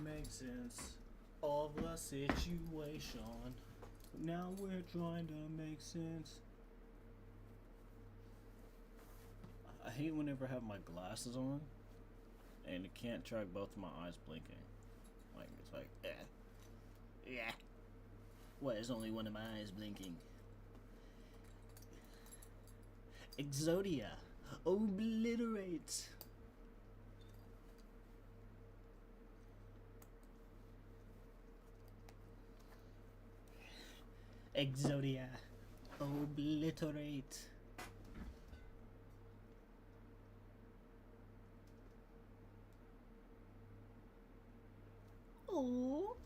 Makes sense of the situation. Now we're trying to make sense. I hate whenever I have my glasses on and it can't track both of my eyes blinking. Like, it's like, yeah. What, is only one of my eyes blinking? Exodia. Obliterate. Exodia. Obliterate. Oh.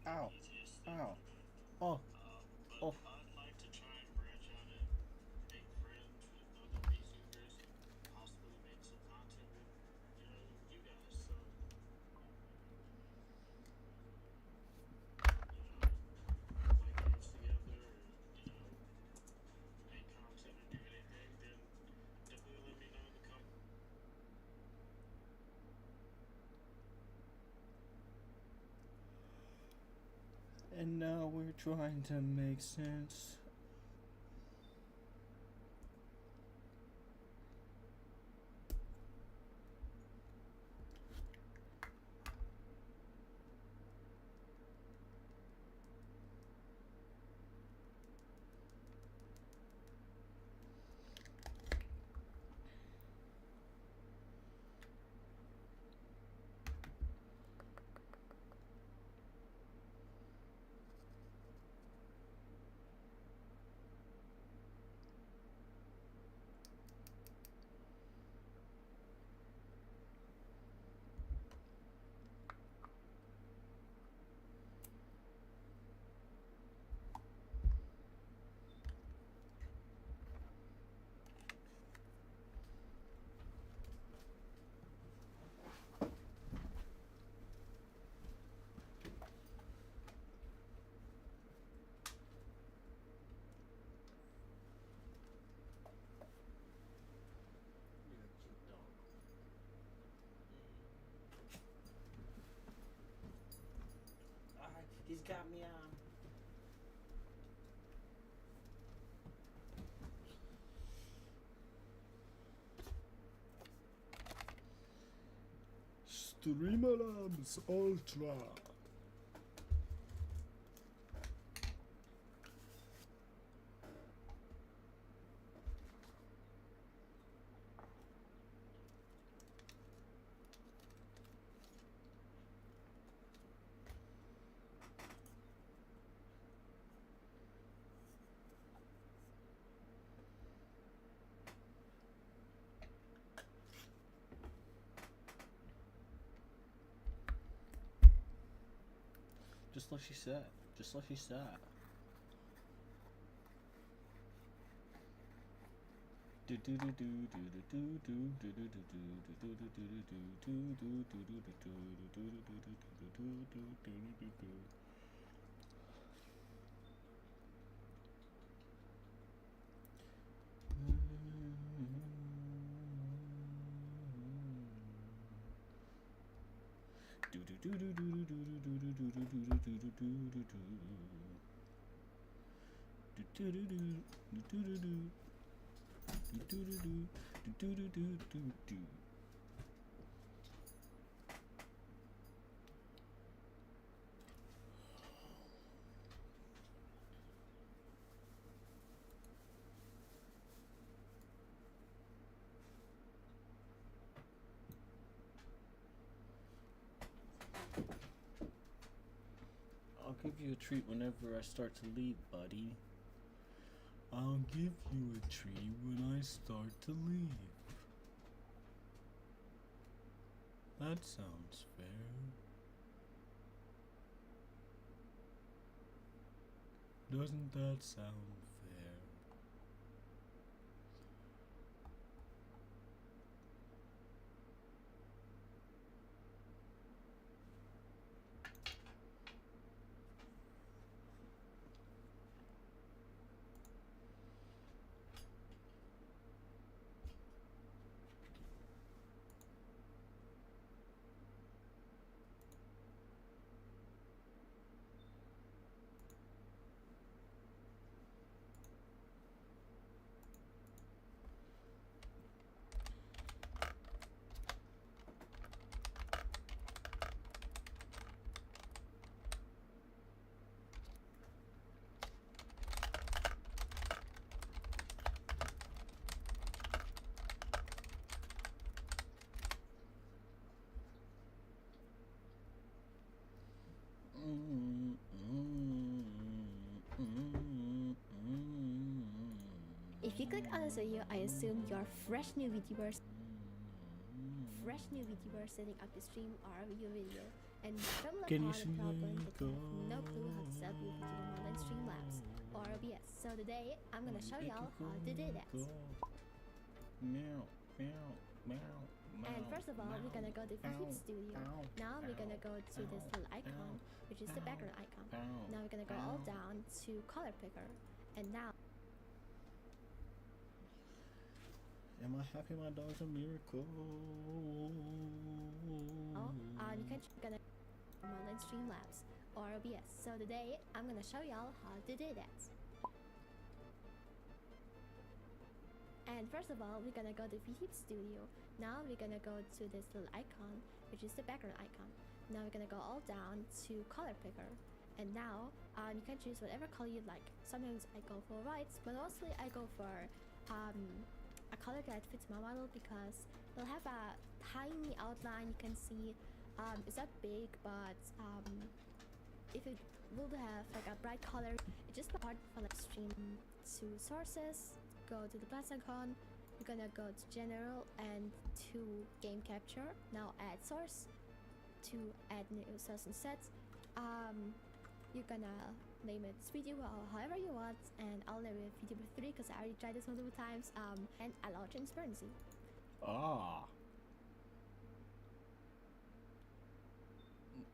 Ow. Ow. Oh. Oh. And now we're trying to make sense. He's got me on. Streamalabs Ultra. Just like she said. Just like she said. I'll give you a treat whenever I start to leave, buddy. I'll give you a treat when I start to leave. That sounds fair. Doesn't that sound fair? If you click on this video, I assume you're fresh new VTubers setting up the stream or your video, and from the Can you part see of problem me that you have no go? clue how to set up your VTuber model in Streamlabs or OBS. So today I'm gonna show y'all how to do that. Meow, meow, meow. And first of all, we're gonna go to VTube Studio. Now we're gonna go to this little icon, which is the background icon. Now we're gonna go all down to color picker, and now Am I happy my dog's a miracle? you can gonna model in Streamlabs or OBS. So today I'm gonna show y'all how to do that. And first of all, we're gonna go to VTube Studio. Now we're gonna go to this little icon, which is the background icon. Now we're gonna go all down to color picker, and now you can choose whatever color you like. Sometimes I go for whites, but mostly I go for a color that fits my model because it'll have a tiny outline. You can see it's not big, but if it will have like a bright color, it's just hard for like stream to sources. Go to the plus icon. You're gonna go to general and to game capture. Now add source. To add new source and sets. You're gonna name it video or however you want, and I'll name it VTuber 3 because I already tried this multiple times. And allow transparency. Ah.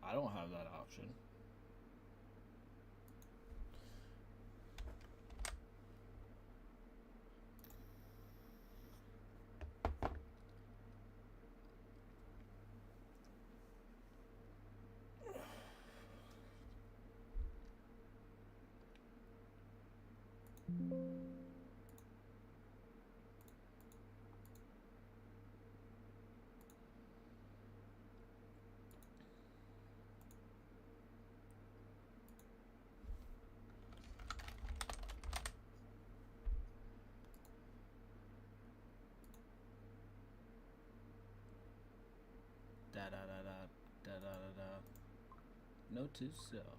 I don't have that option. Da da da da da da da da. Note to self.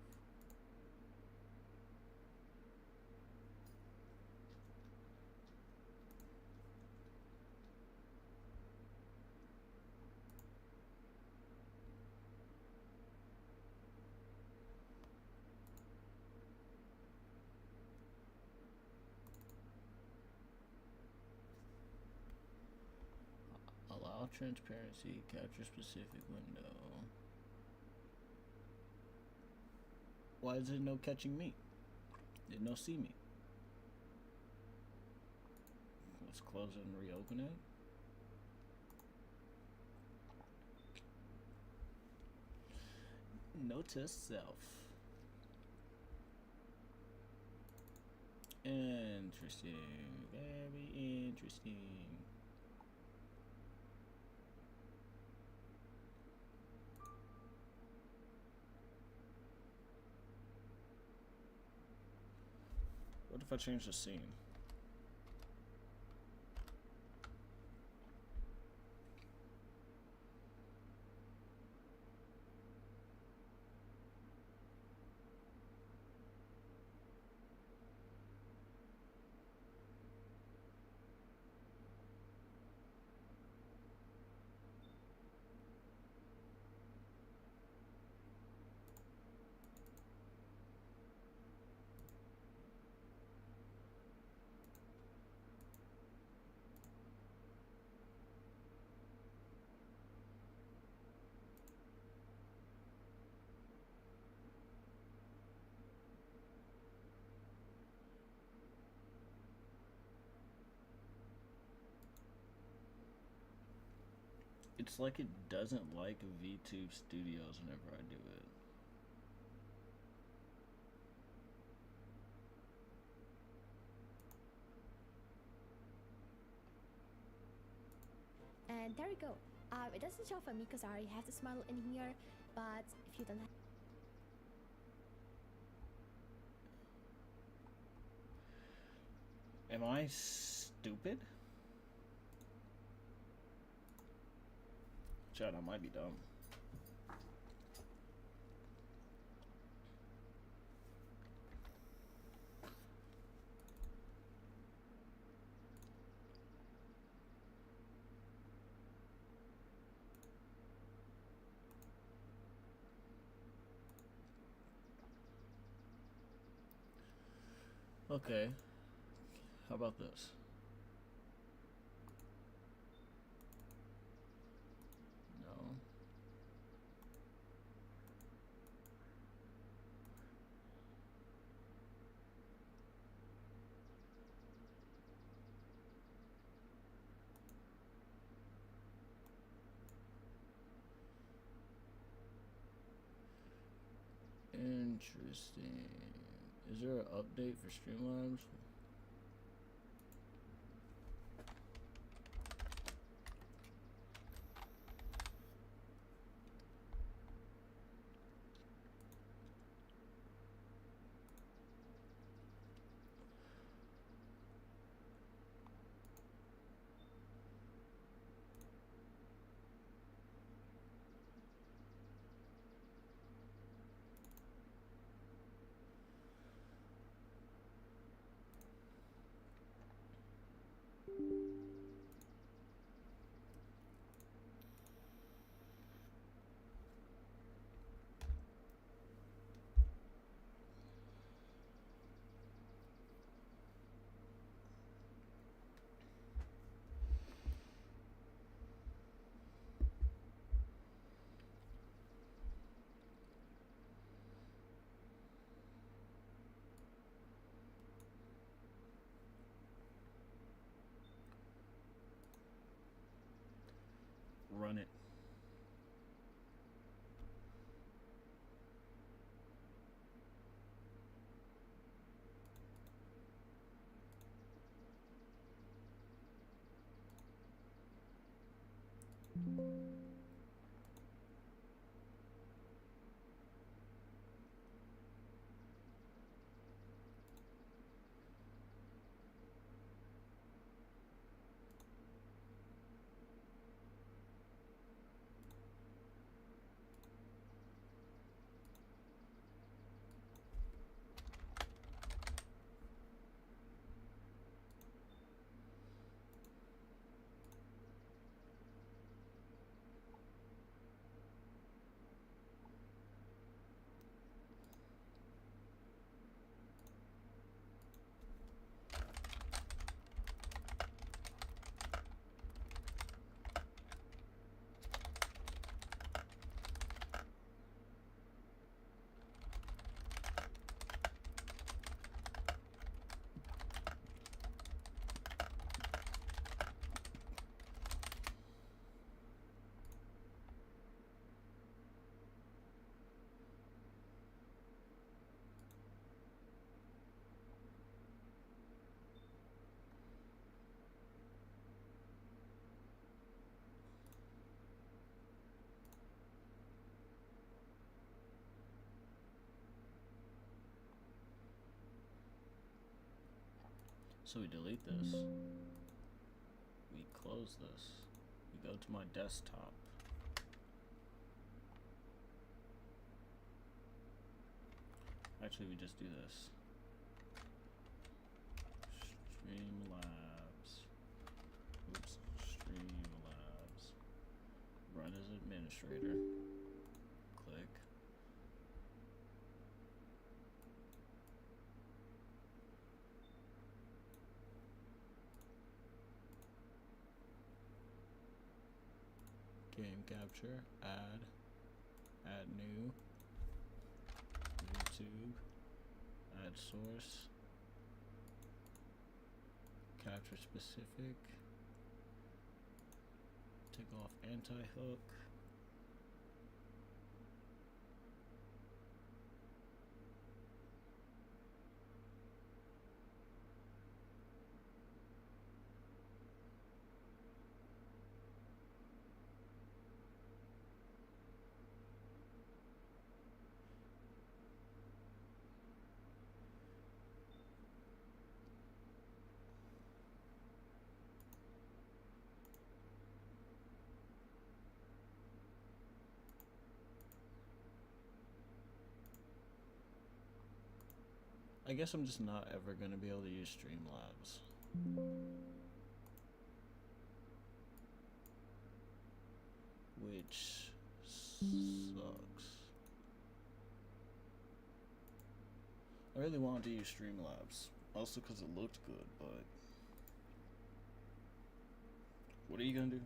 transparency, capture specific window. Why is there no catching me? Did no see me? Let's close it and reopen it. Notice self. Interesting. Very interesting. What if I change the scene? It's like it doesn't like VTube Studios whenever I do it. And there we go. It doesn't show for me because I already have the smile in here, but if you don't have Am I stupid? Chad, I might be dumb. Okay. How about this? No. Interesting. Is there an update for Streamlabs? Run it. So we delete this. We close this. We go to my desktop. Actually, we just do this. Streamlabs. Oops. Streamlabs. Run as administrator. Click. Game capture. Add new. YouTube. Add source. Capture specific. Take off anti-hook. I guess I'm just not ever gonna be able to use Streamlabs. Which sucks. I really wanted to use Streamlabs, also because it looked good, but what are you gonna do?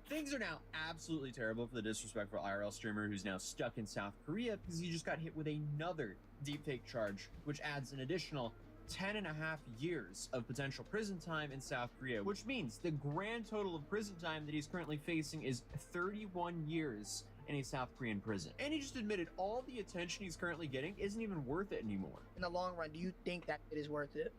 Things are now absolutely terrible for the disrespectful IRL streamer who's now stuck in South Korea because he just got hit with another deepfake charge, which adds an additional 10.5 years of potential prison time in South Korea, which means the grand total of prison time that he's currently facing is 31 years in a South Korean prison. And he just admitted all the attention he's currently getting isn't even worth it anymore. In the long run, do you think that it is worth it?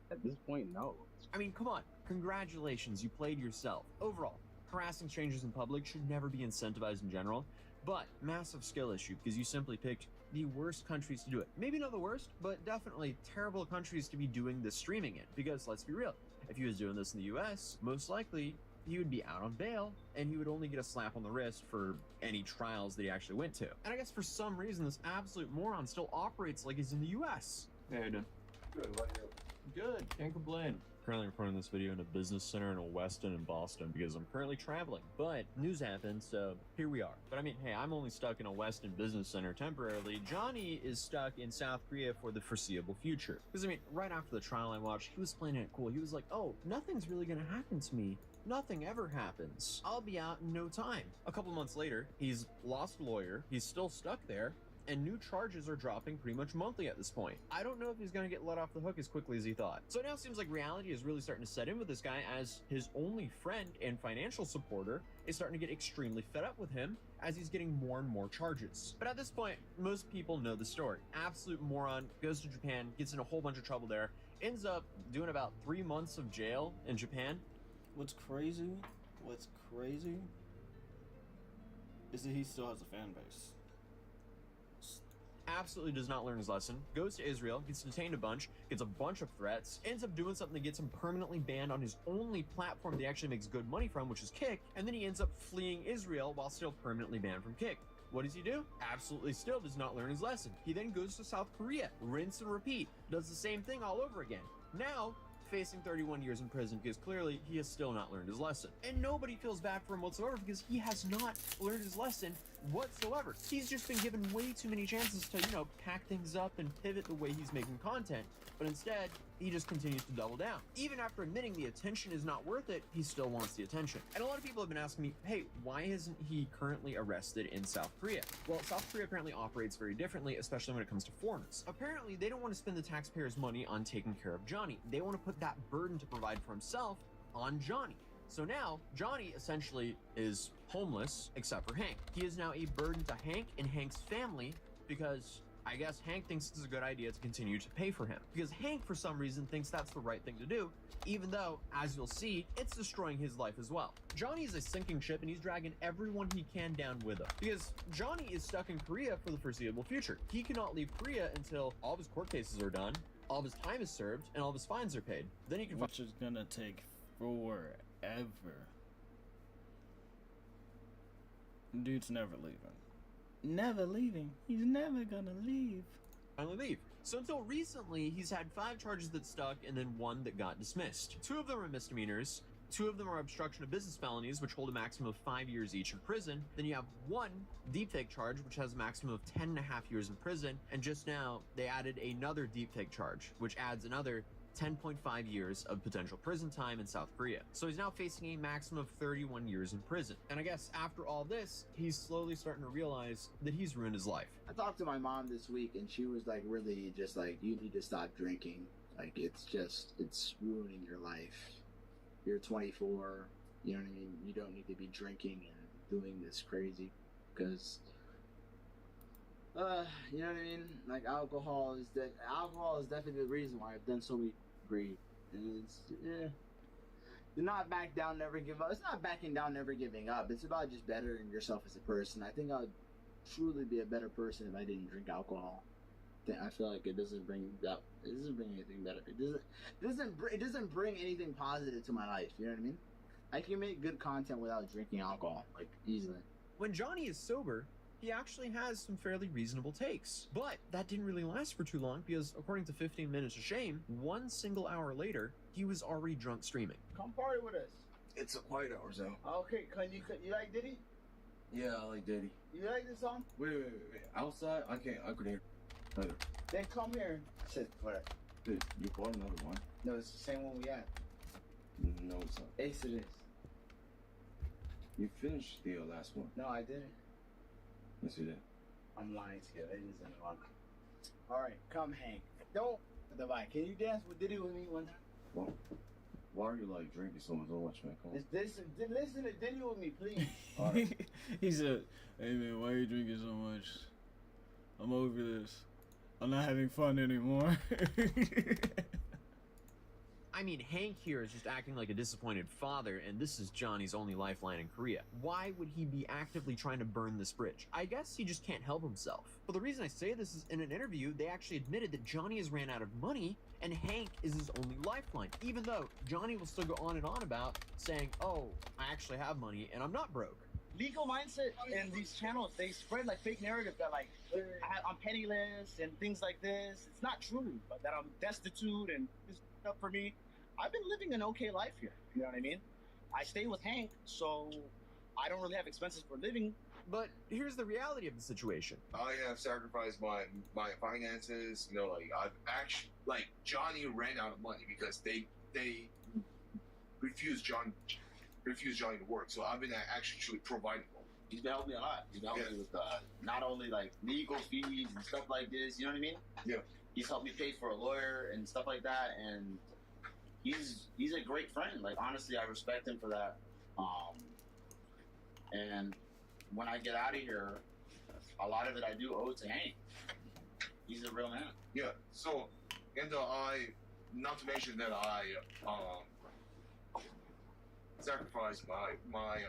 At this point, no. I mean, come on. Congratulations, you played yourself. Overall, harassing strangers in public should never be incentivized in general, but massive skill issue because you simply picked the worst countries to do it. Maybe not the worst, but definitely terrible countries to be doing this streaming in. Because let's be real, if he was doing this in the US, most likely he would be out on bail and he would only get a slap on the wrist for any trials that he actually went to. And I guess for some reason, this absolute moron still operates like he's in the US. Hey, how you doing? Good, what are you? Good, can't complain. Currently recording this video in a business center in a Weston in Boston because I'm currently traveling, but news happened, so here we are. But I mean, hey, I'm only stuck in a Weston business center temporarily. Johnny is stuck in South Korea for the foreseeable future. Because I mean, right after the trial I watched, he was playing it cool. He was like, oh, nothing's really gonna happen to me. Nothing ever happens. I'll be out in no time. A couple months later, he's lost a lawyer. He's still stuck there. And new charges are dropping pretty much monthly at this point. I don't know if he's gonna get let off the hook as quickly as he thought. So it now seems like reality is really starting to set in with this guy as his only friend and financial supporter is starting to get extremely fed up with him as he's getting more and more charges. But at this point, most people know the story. Absolute moron, goes to Japan, gets in a whole bunch of trouble there, ends up doing about 3 months of jail in Japan. What's crazy is that he still has a fan base. Absolutely does not learn his lesson, goes to Israel, gets detained a bunch, gets a bunch of threats, ends up doing something that gets him permanently banned on his only platform that he actually makes good money from, which is Kick, and then he ends up fleeing Israel while still permanently banned from Kick. What does he do? Absolutely still does not learn his lesson. He then goes to South Korea, rinse and repeat, does the same thing all over again. Now, facing 31 years in prison because clearly he has still not learned his lesson. And nobody feels bad for him whatsoever because he has not learned his lesson whatsoever. He's just been given way too many chances to, pack things up and pivot the way he's making content. But instead, he just continues to double down. Even after admitting the attention is not worth it, he still wants the attention. And a lot of people have been asking me, hey, why isn't he currently arrested in South Korea? Well, South Korea apparently operates very differently, especially when it comes to foreigners. Apparently, they don't want to spend the taxpayers' money on taking care of Johnny. They want to put that burden to provide for himself on Johnny. So now, Johnny essentially is homeless, except for Hank. He is now a burden to Hank and Hank's family because I guess Hank thinks it's a good idea to continue to pay for him, because Hank, for some reason, thinks that's the right thing to do, even though, as you'll see, it's destroying his life as well. Johnny is a sinking ship, and he's dragging everyone he can down with him, because Johnny is stuck in Korea for the foreseeable future. He cannot leave Korea until all of his court cases are done, all of his time is served, and all of his fines are paid. Then he can Which is gonna take forever. Dude's never leaving. Never leaving. He's never gonna leave. finally leave. So until recently, he's had 5 charges that stuck and then 1 that got dismissed. 2 of them are misdemeanors. 2 of them are obstruction of business felonies, which hold a maximum of 5 years each in prison. Then you have 1 deepfake charge, which has a maximum of 10.5 years in prison. And just now, they added another deepfake charge, which adds another 10.5 years of potential prison time in South Korea. So he's now facing a maximum of 31 years in prison. And I guess after all this, he's slowly starting to realize that he's ruined his life. I talked to my mom this week, and she was like, really just like, you need to stop drinking. Like, it's ruining your life. You're 24, you know what I mean? You don't need to be drinking and doing this crazy, because, you know what I mean? Like, alcohol is definitely the reason why I've done so many great. And it's, do not back down, never give up. It's not backing down, never giving up. It's about just bettering yourself as a person. I think I'd truly be a better person if I didn't drink alcohol. I feel like it doesn't bring anything better. It doesn't bring anything positive to my life. You know what I mean? I can make good content without drinking alcohol, like, easily. When Johnny is sober, he actually has some fairly reasonable takes. But that didn't really last for too long, because according to 15 Minutes of Shame, 1 single hour later, he was already drunk streaming. Come party with us. It's a quiet hour, so. Okay, you like Diddy? Yeah, I like Daddy. You like this song? Wait. Outside, I couldn't hear either. Then come here. Shit, whatever. Dude, you bought another one? No, it's the same one we had. No, it's not. Ace it is. You finished the last one. No, I didn't. Yes, you did. I'm lying to you. It isn't one. Alright, come Hank. Don't divide. Can you dance with Diddy with me one time? Well, why are you like drinking so much, man? Come on. Listen to Diddy with me, please. Alright. He said, "Hey man, why are you drinking so much? I'm over this. I'm not having fun anymore." I mean, Hank here is just acting like a disappointed father, and this is Johnny's only lifeline in Korea. Why would he be actively trying to burn this bridge? I guess he just can't help himself. But the reason I say this is in an interview, they actually admitted that Johnny has ran out of money, and Hank is his only lifeline, even though Johnny will still go on and on about saying, oh, I actually have money, and I'm not broke. Legal mindset and these channels, they spread like fake narrative that like I'm penniless and things like this. It's not true, but that I'm destitute and this stuff for me. I've been living an okay life here. You know what I mean? I stay with Hank, so I don't really have expenses for living. But here's the reality of the situation. I have sacrificed my finances. You know, like I've actually, like Johnny ran out of money because they refused Johnny to work. So I've been actually providing for him. He's been helping me a lot. He's been helping me with not only like legal fees and stuff like this, you know what I mean? Yeah. He's helped me pay for a lawyer and stuff like that, and he's a great friend. Like, honestly, I respect him for that. And when I get out of here, a lot of it I do owe to Hank. He's a real man. Yeah. So, and not to mention that I sacrificed my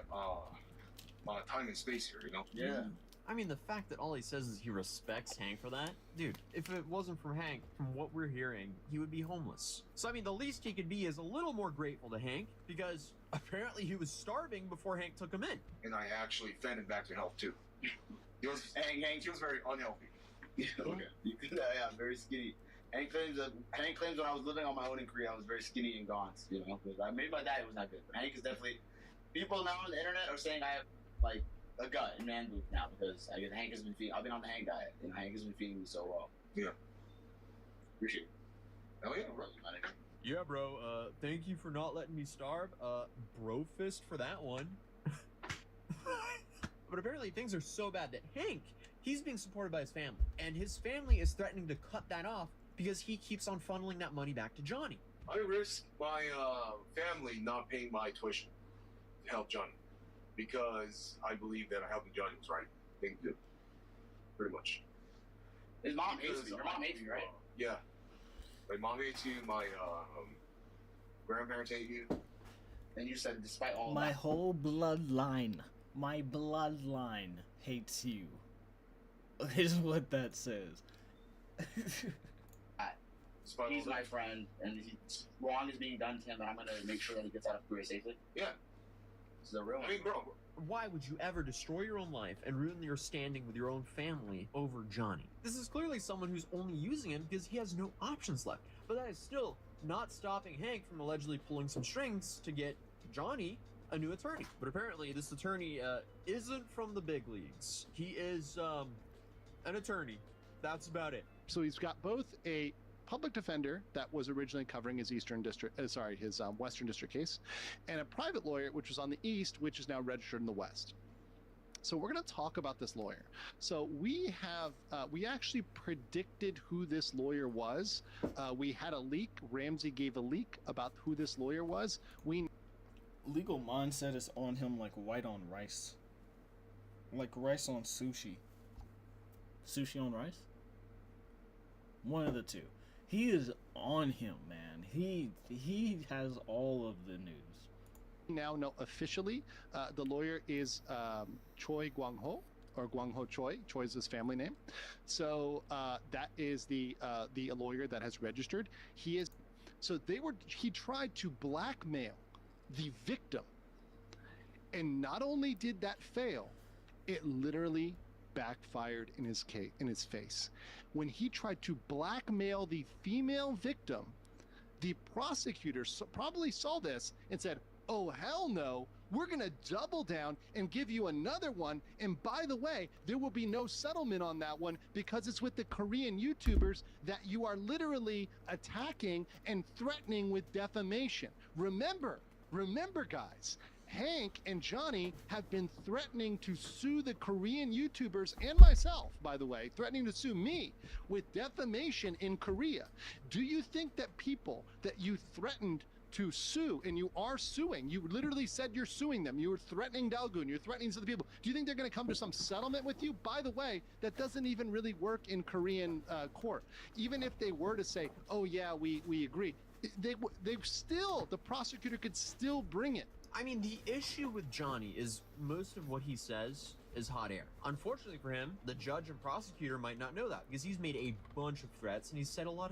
time and space here. You know. Yeah. I mean, the fact that all he says is he respects Hank for that? Dude, if it wasn't for Hank, from what we're hearing, he would be homeless. So, I mean, the least he could be is a little more grateful to Hank, because apparently he was starving before Hank took him in. And I actually fed him back to health, too. He was very unhealthy. Okay. Yeah, I'm very skinny. Hank claims when I was living on my own in Korea, I was very skinny and gaunt, you know? Maybe my diet was not good, but Hank is definitely... People now on the internet are saying I have, like, a gut and man booth now, because Hank has been feeding. I've been on the Hank diet, and Hank has been feeding me so well. Yeah. Appreciate it. Oh yeah, bro. Yeah, bro, thank you for not letting me starve. Bro fist for that one. But apparently things are so bad that Hank, he's being supported by his family, and his family is threatening to cut that off because he keeps on funneling that money back to Johnny. I risk my family not paying my tuition to help Johnny, because I believe that helping Johnny was right thing to do. Pretty much. His mom hates Because, me. Your mom hates me, right? Yeah. My mom hates you. My grandparents hate you. And you said, despite all My that, whole bloodline, hates you. Is what that says. Despite he's all my that. friend, and wrong is being done to him, and I'm gonna make sure that he gets out of Korea safely. Yeah. This is a real I one. mean, bro. Why would you ever destroy your own life and ruin your standing with your own family over Johnny? This is clearly someone who's only using him because he has no options left. But that is still not stopping Hank from allegedly pulling some strings to get Johnny a new attorney. But apparently this attorney isn't from the big leagues. He is an attorney. That's about it. So he's got both a public defender that was originally covering his his Western District case, and a private lawyer which was on the East, which is now registered in the West. So we're going to talk about this lawyer. So we actually predicted who this lawyer was. We had a leak. Ramsey gave a leak about who this lawyer was. Legal mindset is on him like white on rice. Like rice on sushi. Sushi on rice? One of the two. He is on him, man. He has all of the news. now know officially the lawyer is Choi Guang-ho, or Guang-ho Choi. Choi is his family name. So that is the lawyer that has registered. He tried to blackmail the victim, and not only did that fail, it literally backfired in his face. When he tried to blackmail the female victim, the prosecutor probably saw this and said, "Oh, hell no, we're going to double down and give you another one. And by the way, there will be no settlement on that one because it's with the Korean YouTubers that you are literally attacking and threatening with defamation." Remember, guys, Hank and Johnny have been threatening to sue the Korean YouTubers and myself, by the way, threatening to sue me with defamation in Korea. Do you think that people that you threatened to sue, and you are suing, you literally said you're suing them, you were threatening Dalgoon, you're threatening the people, do you think they're going to come to some settlement with you? By the way, that doesn't even really work in Korean court. Even if they were to say, "Oh yeah, we agree," they still, the prosecutor could still bring it. I mean, the issue with Johnny is most of what he says is hot air. Unfortunately for him, the judge and prosecutor might not know that because he's made a bunch of threats and he's said a lot of